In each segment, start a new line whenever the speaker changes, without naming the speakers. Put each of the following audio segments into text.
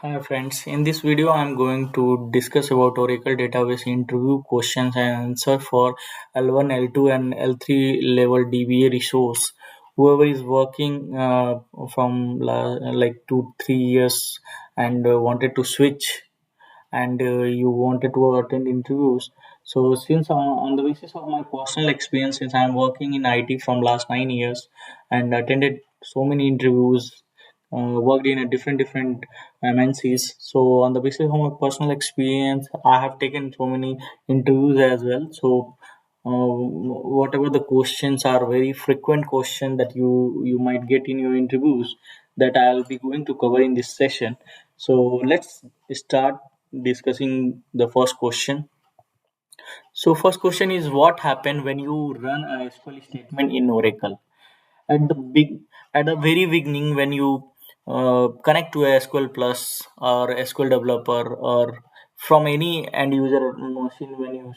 Hi friends, in this video I am going to discuss about Oracle database interview questions and answer for L1, L2 and L3 level DBA resource. Whoever is working from like 2 3 years and wanted to switch and you wanted to attend interviews. So since on the basis of my personal experience, since I'm working in IT from last 9 years and attended so many interviews, worked in a different MNCs. So on the basis of my personal experience, I have taken so many interviews as well. So whatever the questions are very frequent question that you might get in your interviews that I'll be going to cover in this session. So let's start discussing the first question. So first question is what happened when you run a SQL statement in Oracle? At the big at the very beginning when you connect to a SQL Plus or SQL Developer or from any end user machine when you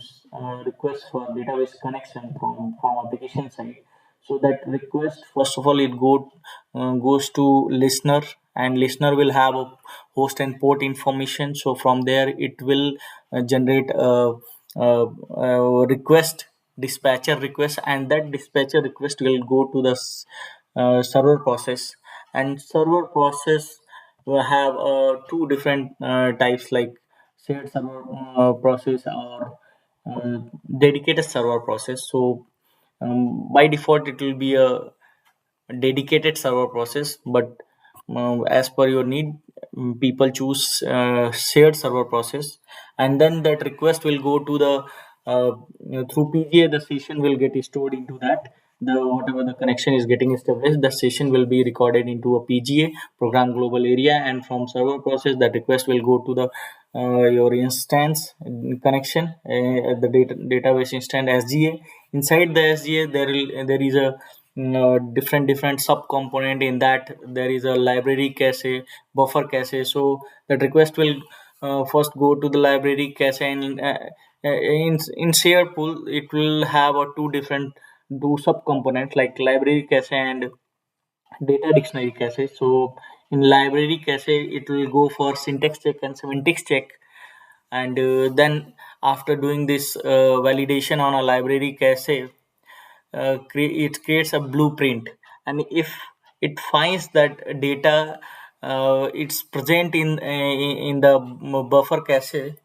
request for database connection from application side. So that request first of all it goes to listener, and listener will have a host and port information. So from there it will generate a request, dispatcher request, and that dispatcher request will go to the server process, and server process will have two different types like shared server process or dedicated server process. So by default it will be a dedicated server process, but as per your need, people choose shared server process, and then that request will go to the through PGA. The session will get stored into that. The whatever the connection is getting established, the session will be recorded into a PGA, program global area, and from server process that request will go to the your instance connection, the database instance SGA. Inside the SGA there is a different sub component. In that there is a library cache, buffer cache. So that request will first go to the library cache, and in share pool it will have a two sub components like library cache and data dictionary cache. So in library cache it will go for syntax check and semantics check, and then after doing this validation on a library cache, it creates a blueprint. And if it finds that data it's present in the buffer cache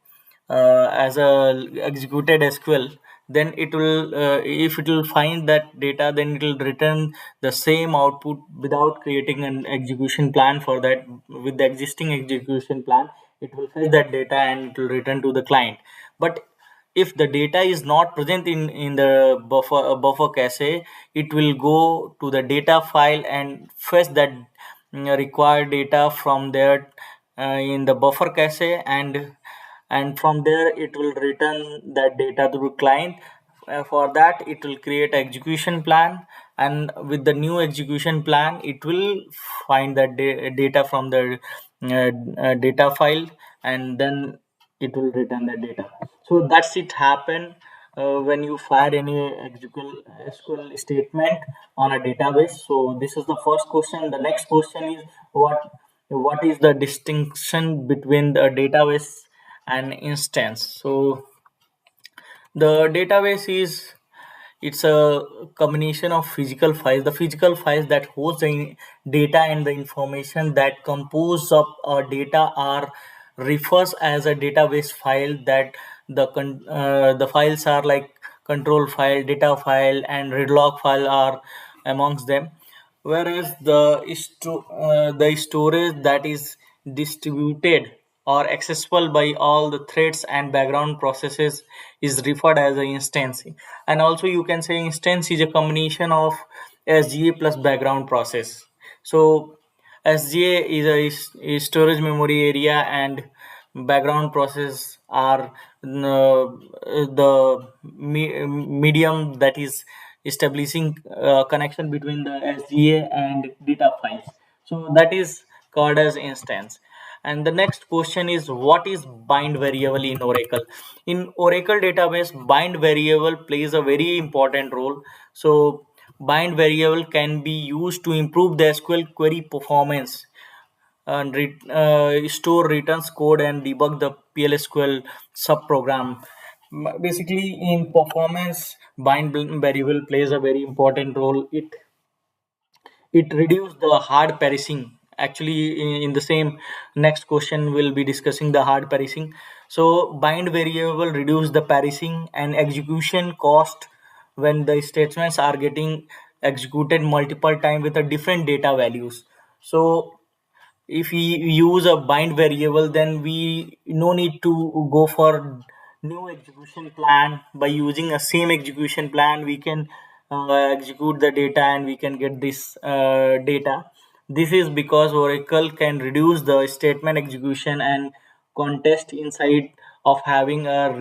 as a executed SQL, then it will if it will find that data, then it will return the same output without creating an execution plan for that. With the existing execution plan, it will fetch that data and it will return to the client. But if the data is not present in the buffer cache, it will go to the data file and fetch that required data from there in the buffer cache, and from there it will return that data to the client. For that it will create execution plan, and with the new execution plan it will find that data from the data file, and then it will return the data. So that's it happen when you fire any SQL statement on a database. So this is the first question. The next question is what is the distinction between the database and instance? So the database is, it's a combination of physical files. The physical files that host the data and the information that compose of data are refers as a database file. That the files are like control file, data file, and readlog file are amongst them. Whereas the storage that is distributed or accessible by all the threads and background processes is referred as an instance. And also you can say instance is a combination of SGA plus background process. So SGA is a storage memory area, and background process are the medium that is establishing connection between the SGA and data files. So that is called as instance. And the next question is what is bind variable in Oracle? In Oracle database, bind variable plays a very important role. So bind variable can be used to improve the SQL query performance. and store returns code and debug the PLSQL subprogram. Basically, in performance, bind variable plays a very important role. It reduces the hard parsing. Actually, in the same next question we'll be discussing the hard parsing. So bind variable reduce the parsing and execution cost when the statements are getting executed multiple time with a different data values. So if we use a bind variable, then we no need to go for new execution plan. By using a same execution plan, we can execute the data and we can get this data. This is because Oracle can reduce the statement execution and context inside of having a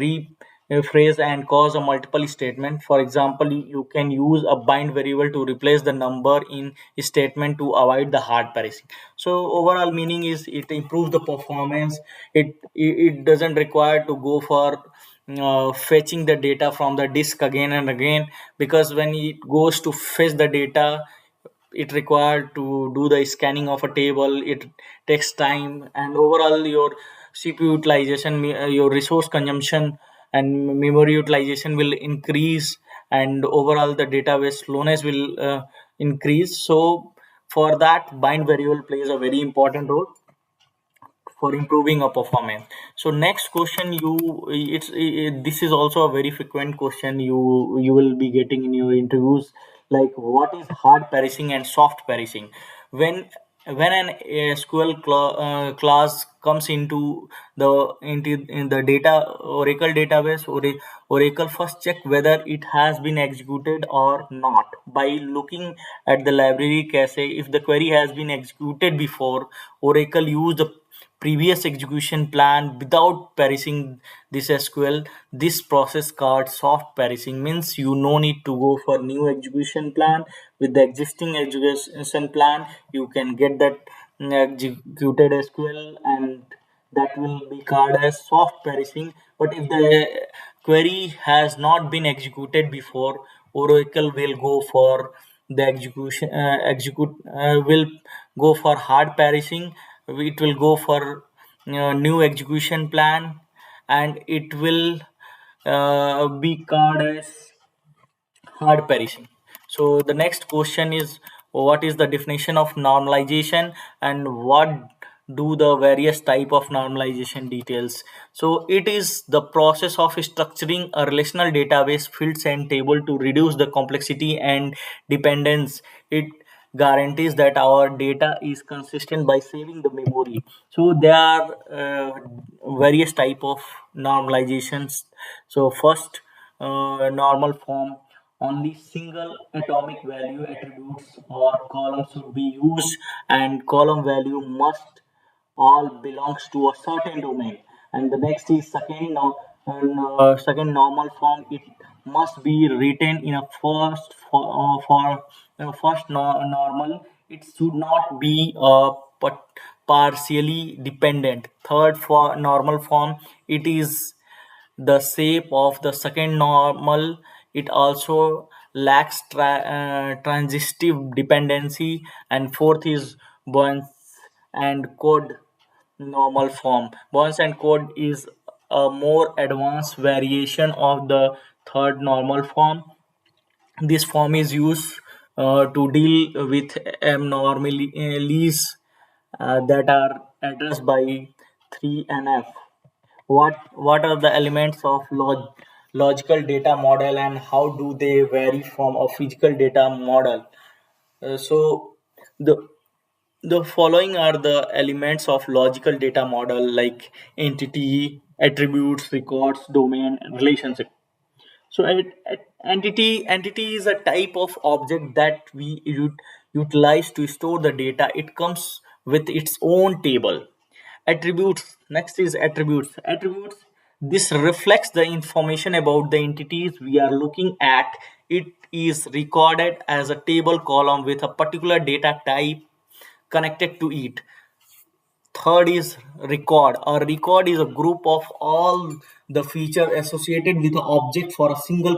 rephrase and cause a multiple statement. For example, you can use a bind variable to replace the number in statement to avoid the hard parsing. So overall meaning is it improves the performance. It doesn't require to go for fetching the data from the disk again and again, because when it goes to fetch the data, it required to do the scanning of a table. It takes time, and overall your CPU utilization, your resource consumption and memory utilization will increase, and overall the database slowness will increase. So for that, bind variable plays a very important role for improving a performance. So next question, this is also a very frequent question you will be getting in your interviews, like what is hard parsing and soft parsing. When when an SQL class comes into in the data Oracle database, Oracle first check whether it has been executed or not by looking at the library cache. If the query has been executed before, Oracle use the previous execution plan without parsing this SQL. This process called soft parsing means you no need to go for new execution plan. With the existing execution plan, you can get that executed SQL, and that will be called as soft parsing. But if the query has not been executed before, Oracle will go for the execution execute will go for hard parsing. It will go for new execution plan, and it will be called as hard parsing. So the next question is, what is the definition of normalization and what do the various type of normalization details? So it is the process of structuring a relational database fields and table to reduce the complexity and dependence. It guarantees that our data is consistent by saving the memory. So there are various type of normalizations. So first, normal form, only single atomic value attributes or columns should be used, and column value must all belongs to a certain domain. And the next is second second normal form. It must be written in a first normal. It should not be but partially dependent. Third, for normal form, it is the shape of the second normal. It also lacks transitive dependency. And fourth is bonds and code normal form. Bonds and code is a more advanced variation of the third normal form. This form is used to deal with abnormalities that are addressed by 3 and F. What are the elements of logical data model and how do they vary from a physical data model? So the the following are the elements of logical data model, like entity, attributes, records, domain, and relationship. So entity is a type of object that we utilize to store the data. It comes with its own table. Attributes, next is attributes. This reflects the information about the entities we are looking at. It is recorded as a table column with a particular data type connected to it. Third is record. A record is a group of all the feature associated with the object for a single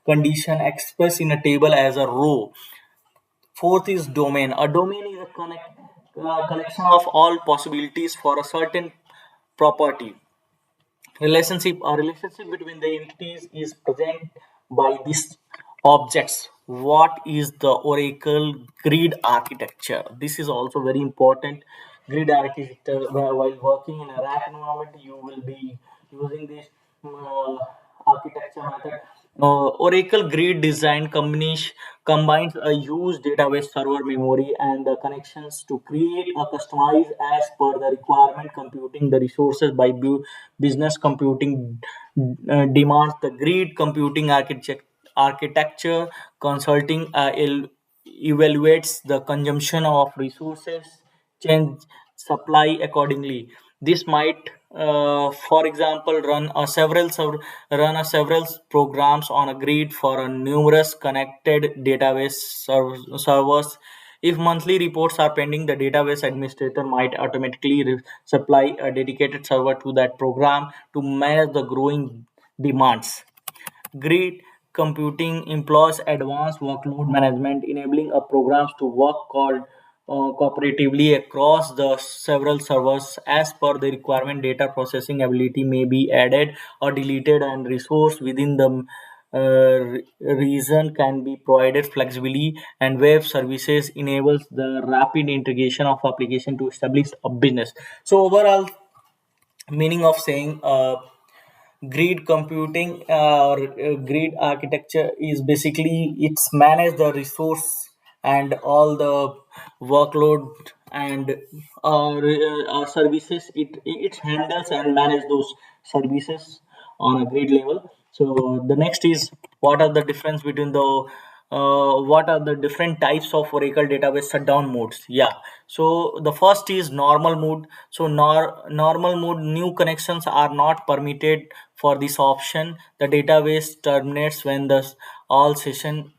condition expressed in a table as a row. Fourth is domain. A domain is a collection of all possibilities for a certain property. A relationship between the entities is present by these objects. What is the Oracle grid architecture? This is also very important. Grid architecture, while working in a rack environment, you will be using this uh, architecture method. Oracle Grid Design combines a huge database server memory and the connections to create a customized as per the requirement computing the resources by business computing demands. The grid computing architecture consulting evaluates the consumption of resources, change supply accordingly. This might, for example, run a several programs on a grid for a numerous connected database servers. If monthly reports are pending, the database administrator might automatically supply a dedicated server to that program to manage the growing demands. Grid computing employs advanced workload management, enabling a programs to work called cooperatively across the several servers as per the requirement. Data processing ability may be added or deleted, and resource within the region can be provided flexibly. And web services enables the rapid integration of application to establish a business. So overall meaning of saying grid computing or grid architecture is basically it's manage the resource and all the workload and services. It handles and manage those services on a grid level. So the next is what are the difference between the what are the different types of Oracle database shutdown modes? Yeah. So the first is normal mode. So normal mode, new connections are not permitted for this option. The database terminates when the all session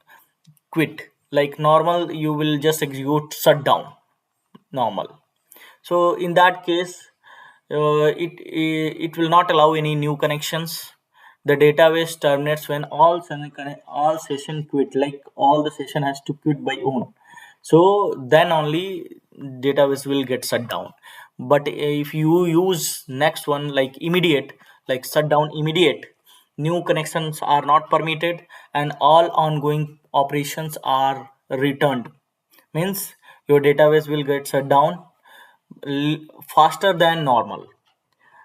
quit. Like normal, you will just execute shutdown normal. So in that case, it will not allow any new connections. The database terminates when all session quit. Like all the session has to quit by own. So then only database will get shut down. But if you use next one like immediate, like shutdown immediate, new connections are not permitted and all ongoing operations are returned. Means your database will get shut down faster than normal,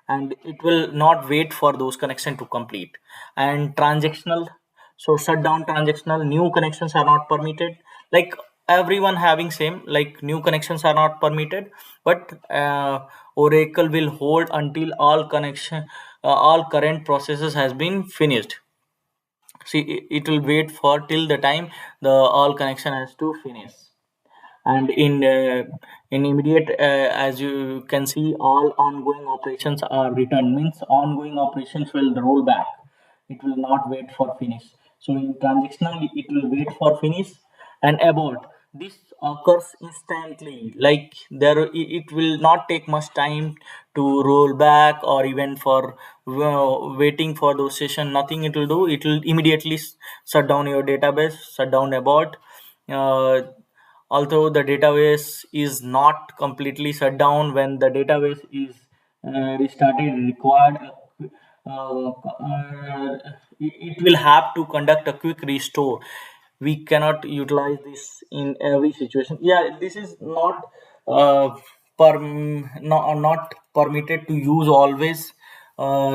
and it will not wait for those connection to complete. And transactional, so shutdown transactional, new connections are not permitted. Like everyone having same, like new connections are not permitted, but Oracle will hold until all current processes has been finished. See, it will wait for till the time the all connection has to finish. And in immediate, as you can see, all ongoing operations are returned. Means ongoing operations will roll back, it will not wait for finish. So in transactional, it will wait for finish and abort. This occurs instantly. Like it will not take much time to roll back or even for waiting for those session. Nothing it will do, it will immediately shut down your database, shut down abort. uh, Although the database is not completely shut down, when the database is restarted required it will have to conduct a quick restore. We cannot utilize this in every situation. Yeah, this is not not permitted to use always.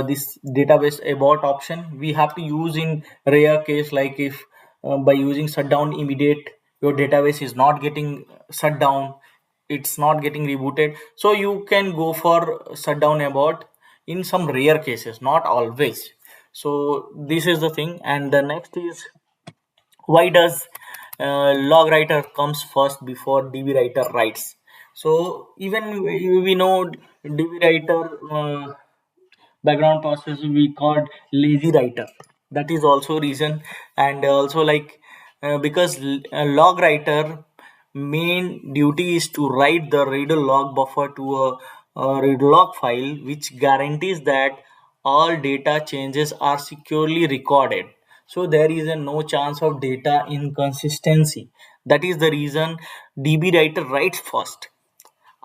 This database abort option we have to use in rare case, like if by using shutdown immediate, your database is not getting shut down, it's not getting rebooted, so you can go for shutdown abort in some rare cases, not always. So this is the thing. And the next is, why does log writer comes first before DB writer writes? So even we know DB writer background process we called lazy writer. That is also reason. And also like because log writer main duty is to write the reader log buffer to a read log file, which guarantees that all data changes are securely recorded, so there is a no chance of data inconsistency. That is the reason DB writer writes first.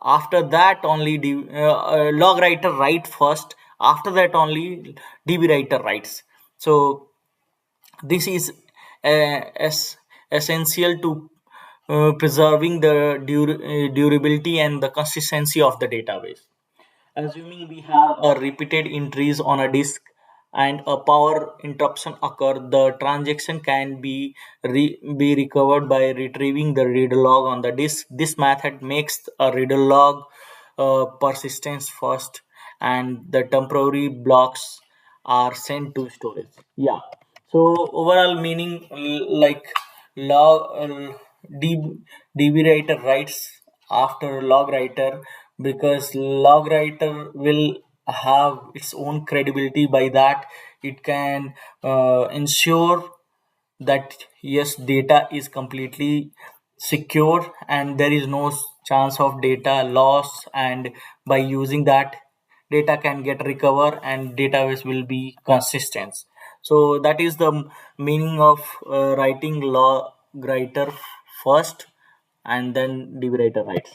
After that only log writer write first, after that only db writer writes. So this is essential to preserving the durability and the consistency of the database. Assuming we have a repeated entries on a disk and a power interruption occur, the transaction can be recovered by retrieving the reader log on the disk. This method makes a reader log persistence first, and the temporary blocks are sent to storage. Yeah. So overall meaning, like log D, DB writer writes after log writer, because log writer will have its own credibility. By that it can ensure that yes, data is completely secure and there is no chance of data loss, and by using that data can get recover and database will be consistent. So that is the meaning of writing log writer first and then db writer writes.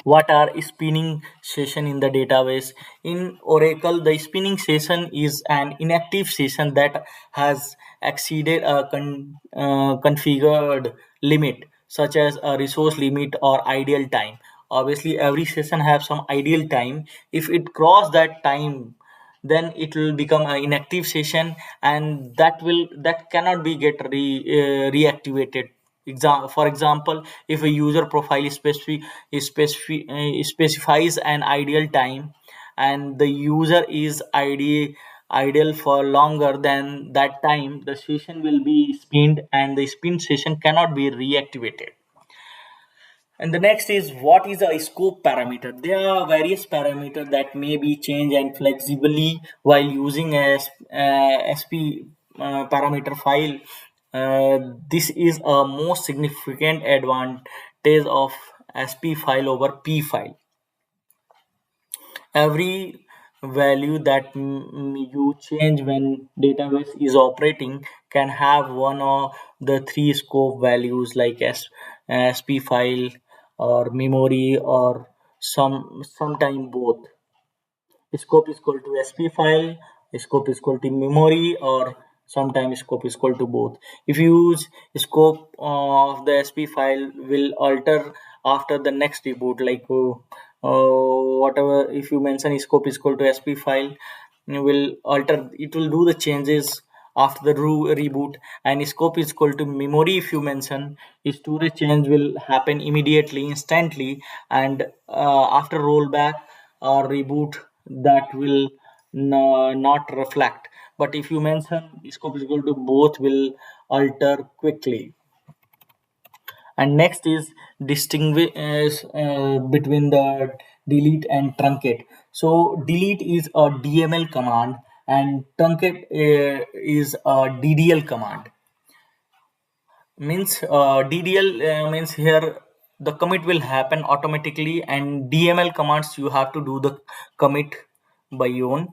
What are spinning session in the database? In Oracle, the spinning session is an inactive session that has exceeded a configured limit, such as a resource limit or ideal time. Obviously every session has some ideal time. If it cross that time, then it will become an inactive session, and that cannot be get reactivated. For example, if a user profile specifies an ideal time, and the user is ideal for longer than that time, the session will be spinned and the spin session cannot be reactivated. And the next is, what is a scope parameter? There are various parameters that may be changed and flexibly while using a SP parameter file. This is a most significant advantage of SP file over P file. Every value that you change when database is operating can have one of the three scope values, like sp file or memory, or sometime both. Scope is equal to sp file, scope is equal to memory, or sometimes scope is equal to both. If you use scope of the sp file will alter after the next reboot, like whatever, if you mention scope is equal to sp file, you will alter, it will do the changes after the reboot. And scope is equal to memory, if you mention, storage change will happen immediately, instantly, and after rollback or reboot, that will not reflect. But if you mention scope is equal to both, will alter quickly. And next is distinguish between the delete and truncate. So delete is a dml command and truncate is a ddl command. Means ddl means here the commit will happen automatically, and dml commands you have to do the commit by your own.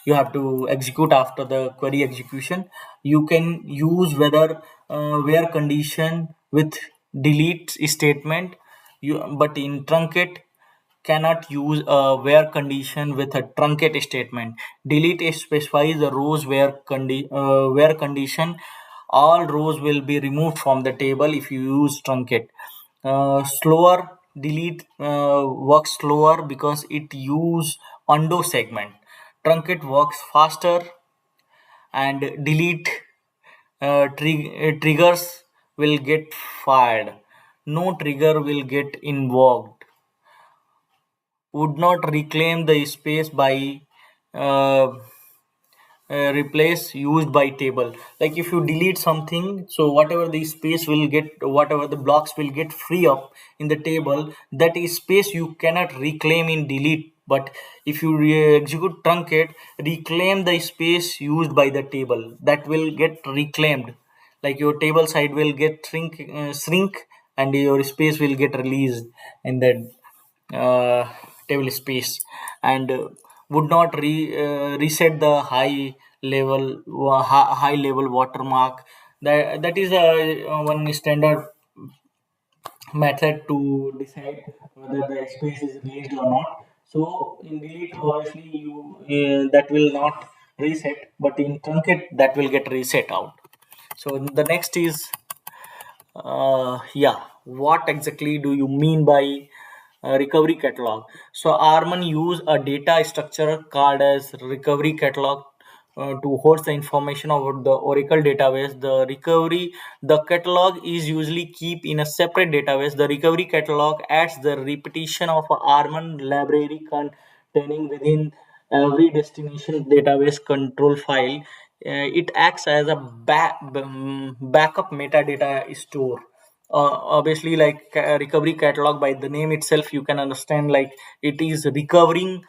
You have to execute after the query execution. You can use whether where condition with delete statement. You, but in truncate cannot use a where condition with a truncate statement. Delete specifies the rows where condition. All rows will be removed from the table if you use truncate. Slower delete works slower because it use undo segment. Truncate works faster, and delete triggers will get fired. No trigger will get invoked. Would not reclaim the space by uh, replace used by table. Like if you delete something, so whatever the space will get, whatever the blocks will get free up in the table, that is space you cannot reclaim in delete. But if you execute truncate, reclaim the space used by the table, that will get reclaimed. Like your table side will get shrink, and your space will get released in the table space. And would not reset the high level watermark. That is one standard method to decide whether the space is released or not. So in delete, obviously you that will not reset, but in truncate that will get reset out. So the next is yeah, what exactly do you mean by recovery catalog? So Arman use a data structure called as recovery catalog to host the information about the Oracle database. The catalog is usually keep in a separate database. The recovery catalog adds the repetition of a Arman library containing within every destination database control file. It acts as a backup metadata store. Obviously, like recovery catalog, by the name itself you can understand, like it is recovering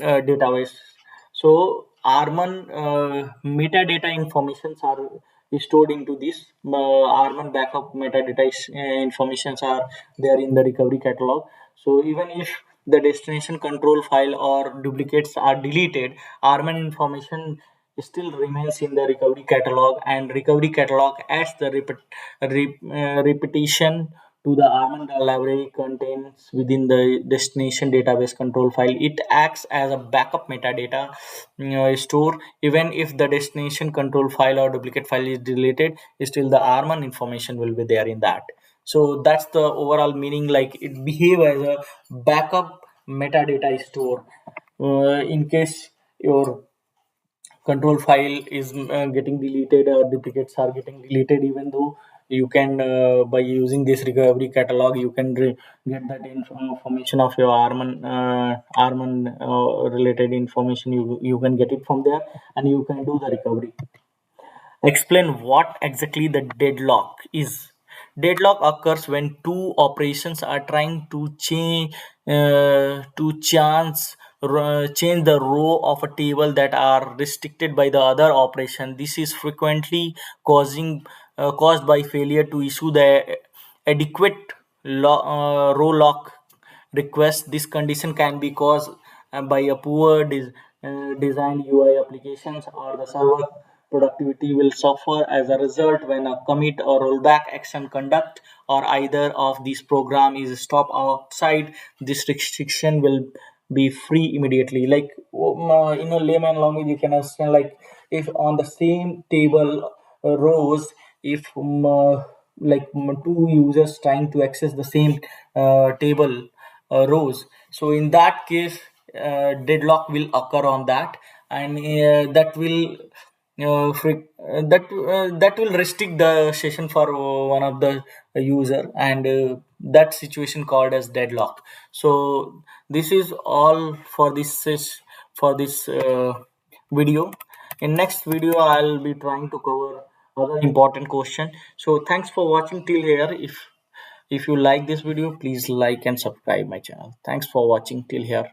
database. So Arman metadata informations are stored into this. Arman backup metadata informations are there in the recovery catalog. So even if the destination control file or duplicates are deleted, Arman information still remains in the recovery catalog, and recovery catalog adds the repetition to the Arman library contains within the destination database control file. It acts as a backup metadata store. Even if the destination control file or duplicate file is deleted, still the Arman information will be there in that. So that's the overall meaning, like it behave as a backup metadata store. In case your control file is getting deleted or duplicates are getting deleted, even though you can by using this recovery catalog you can get that information of your arman related information, you can get it from there and you can do the recovery. Explain what exactly the deadlock is. Deadlock occurs when two operations are trying to change the row of a table that are restricted by the other operation. This is frequently caused by failure to issue the adequate row lock request. This condition can be caused by a poor designed UI applications, or the server productivity will suffer as a result when a commit or rollback action conduct or either of these program is stopped outside this restriction will be free immediately. Like in a layman language you can understand, like if on the same table rows, if two users trying to access the same table rows, so in that case deadlock will occur on that, and that will restrict the session for one of the user, and that situation called as deadlock. So this is all for for this video. In next video I'll be trying to cover other important question. So thanks for watching till here. If you like this video, please like and subscribe my channel. Thanks for watching till here.